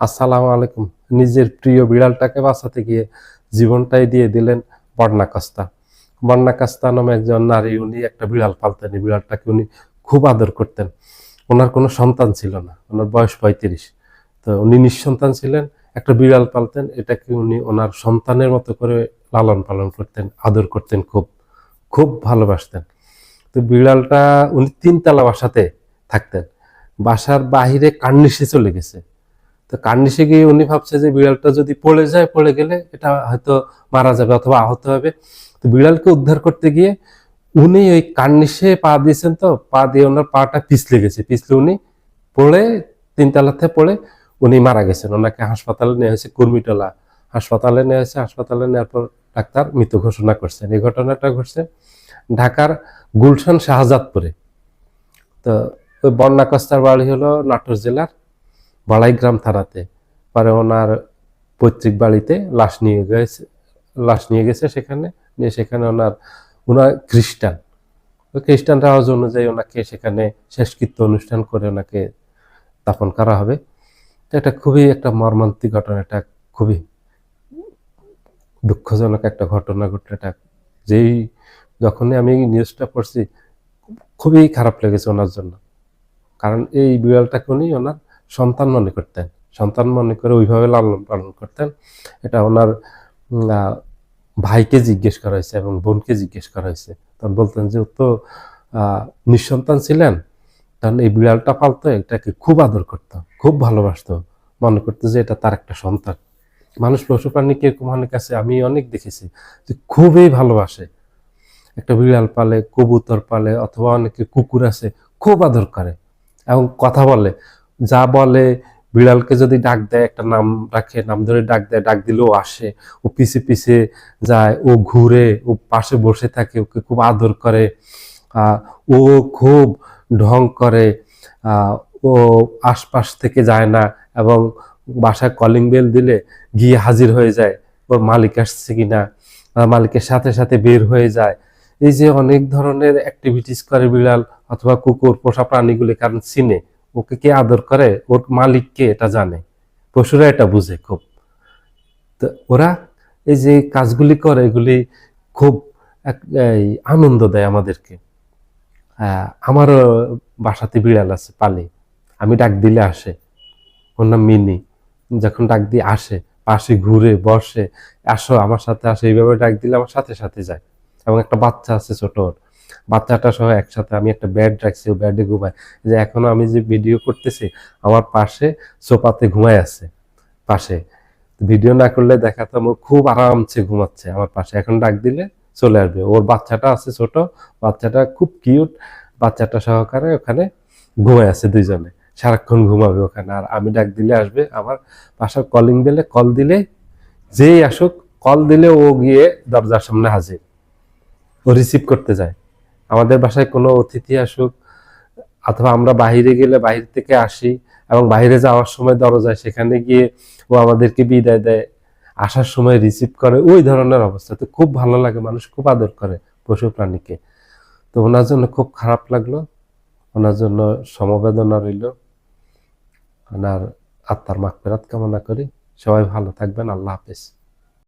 আসসালামু আলাইকুম। নিজের প্রিয় বিড়ালটাকে বাঁচাতে গিয়ে জীবনটাই দিয়ে দিলেন বন্যা কস্তা। বন্যা কস্তা নামে একজন নারী, উনি একটা বিড়াল পালতেন। এই বিড়ালটাকে উনি খুব আদর করতেন। ওনার কোনো সন্তান ছিল না, ওনার বয়স 35। তো উনি নিঃসন্তান ছিলেন, একটা বিড়াল পালতেন। এটাকে উনি ওনার সন্তানের মতো করে লালন পালন করতেন, আদর করতেন, খুব খুব ভালোবাসতেন। তো বিড়ালটা, উনি 3 তলা বাসাতে থাকতেন, বাসার বাহিরে কার্নিশে চলে গেছে। তো কার্নিশে গিয়ে উনি ভাবছে যে বিড়ালটা যদি পড়ে যায়, পড়ে গেলে এটা হয়তো মারা যাবে অথবা আহত হবে। তো বিড়ালকে উদ্ধার করতে গিয়ে উনি ওই কার্নিশে পা দিয়েছেন, তো পা দিয়ে ওনার পাটা পিছলে গেছে, পিছলে উনি পড়ে 3 তলাতে পড়ে উনি মারা গেছেন। ওনাকে হাসপাতালে নেওয়া হয়েছে, কুর্মিটোলা হাসপাতালে নেওয়া হয়েছে। হাসপাতালে নেওয়ার পর ডাক্তার মৃত ঘোষণা করছেন। এই ঘটনাটা ঘটছে ঢাকার গুলশান শাহজাদপুরে। তো ওই বন্যা কস্তার বাড়ি হলো নাটোর জেলার বাড়াইগ্রাম থানাতে। পরে ওনার পৈতৃক বাড়িতে লাশ নিয়ে গেছে সেখানে নিয়ে, সেখানে ওনার খ্রিস্টান রাওয়াজ অনুযায়ী ওনাকে সেখানে শেষকৃত্য অনুষ্ঠান করে ওনাকে দাফন করা হবে। তো এটা খুবই একটা মর্মান্তিক ঘটনা, এটা খুবই দুঃখজনক একটা ঘটনা ঘটলো। এটা যখনই আমি নিউজটা পড়ছি, খুবই খারাপ লেগেছে ওনার জন্য। কারণ এই বিড়ালটাকে উনি ওনার সন্তান মনে করতেন, সন্তান মনে করে ওইভাবে লালন পালন করতেন। এটা ওনার ভাইকে জিজ্ঞেস করা হয়েছে এবং বোনকে জিজ্ঞেস করা হয়েছে, তখন বলতেন যে ও তো নিঃসন্তান ছিলেন, তখন এই বিড়ালটা পালতো, এটাকে খুব আদর করতো, খুব ভালোবাসতো, মনে করতো যে এটা তার একটা সন্তান। মানুষ পশু প্রাণীকে এরকম অনেক আছে, আমি অনেক দেখেছি যে খুবই ভালোবাসে, একটা বিড়াল পালে, কবুতর পালে, অথবা অনেকে কুকুর আছে, খুব আদর করে এবং কথা বলে, যা বলে। বিড়ালকে যদি ডাক দেয়, একটা নাম রাখে, নাম ধরে ডাক দেয়, ডাক দিলেও আসে, ও পিছে পিছে যায়, ও ঘুরে, ও পাশে বসে থাকে, ওকে খুব আদর করে। ও খুব ঢং করে, ও আশপাশ থেকে যায় না এবং বাসায় কলিং বেল দিলে গিয়ে হাজির হয়ে যায় ওর মালিক আসছে কিনা, মালিকের সাথে সাথে বের হয়ে যায়। এই যে অনেক ধরনের অ্যাক্টিভিটিস করে বিড়াল অথবা কুকুর, পোষা প্রাণীগুলি, কারণ চিনে ওকে কে আদর করে, ওর মালিককে এটা জানে, পশুরা এটা বুঝে খুব। তো ওরা এই যে কাজগুলি করে, এগুলি খুব এই আনন্দ দেয় আমাদেরকে। আমারও বাসাতে বিড়াল আছে, পালি। আমি ডাক দিলে আসে, ওর নাম মিনি। যখন ডাক দিয়ে আসে, পাশে ঘুরে বসে, আসো আমার সাথে আসে, এইভাবে ডাক দিলে আমার সাথে সাথে যায়। এবং একটা বাচ্চা আছে ছোট, বাচ্চাটা সহ একসাথে, আমি একটা বেড রাখছি, ও বেডে ঘুমায়। যে এখনো আমি যে ভিডিও করতেছি, আমার পাশে সোফাতে ঘুমায় আছে পাশে। ভিডিও না করলে দেখাতাম, ও খুব আরামসে ঘুমাচ্ছে আমার পাশে। এখন ডাক দিলে চলে আসবে। ওর বাচ্চাটা আছে ছোট, বাচ্চাটা খুব কিউট, বাচ্চাটা সহকারে ওখানে ঘুমায় আছে দুইজনে, সারাক্ষণ ঘুমাবে ওখানে। আর আমি ডাক দিলে আসবে আমার বাসার কলিং বেলে, কল দিলে যেই আসুক, কল দিলে ও গিয়ে দরজার সামনে হাজির, ও রিসিভ করতে যায়। আমাদের বাসায় কোনো অতিথি আসুক অথবা আমরা বাহিরে গেলে, বাহির থেকে আসি এবং বাহিরে যাওয়ার সময় দরজায় সেখানে গিয়ে ও আমাদেরকে বিদায় দেয়, আসার সময় রিসিভ করে, ওই ধরনের অবস্থা। তো খুব ভালো লাগে, মানুষ খুব আদর করে পশু প্রাণীকে। তো ওনার জন্য খুব খারাপ লাগলো, ওনার জন্য সমবেদনা রইল, ওনার আত্মার মাগফিরাত কামনা করি। সবাই ভালো থাকবেন, আল্লাহ হাফেজ।